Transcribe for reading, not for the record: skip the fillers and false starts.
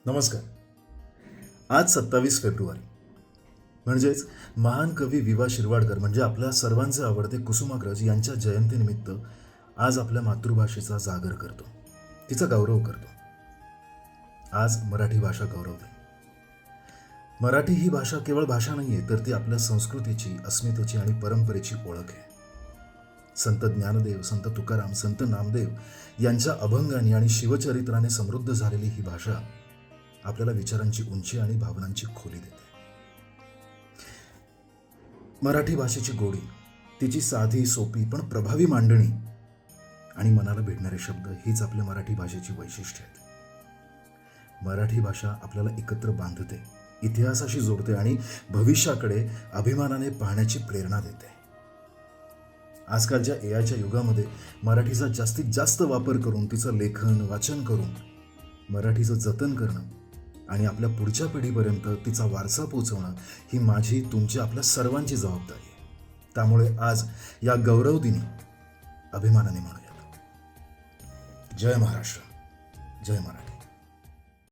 नमस्कार. आज 27 फेब्रुवारी म्हणजेच महान कवी वि. वा. शिरवाडकर म्हणजे आपल्या सर्वांचे आवडते कुसुमाग्रज यांच्या जयंतीनिमित्त आज आपल्या मातृभाषेचा जागर करतो, तिचा गौरव करतो. आज मराठी भाषा गौरव दिन. मराठी ही भाषा केवळ भाषा नाही आहे, तर ती आपल्या संस्कृतीची, अस्मितेची आणि परंपरेची ओळख आहे. संत ज्ञानदेव, संत तुकाराम, संत नामदेव यांच्या अभंगाने आणि शिवचरित्राने समृद्ध झालेली ही भाषा आपल्याला विचारांची उंची आणि भावनांची खोली देते. मराठी भाषेची गोडी, तिची साधी, सोपी पण प्रभावी मांडणी आणि मनाला भिडणारे शब्द हीच आपल्या मराठी भाषेची वैशिष्ट्ये आहेत. मराठी भाषा आपल्याला एकत्र बांधते, इतिहासाशी जोडते आणि भविष्याकडे अभिमानाने पाहण्याची प्रेरणा देते. आजकालच्या एआयच्या युगामध्ये मराठीचा जास्तीत जास्त वापर करून, तिचं लेखन, वाचन करून मराठीचं जतन करणं आणि आपल्या पुढच्या पिढीपर्यंत तिचा वारसा पोहोचवणं ही माझी, तुमची, आपल्या सर्वांची जबाबदारी आहे. त्यामुळे आज या गौरव दिनी अभिमानाने म्हणूयात, जय महाराष्ट्र, जय मराठी.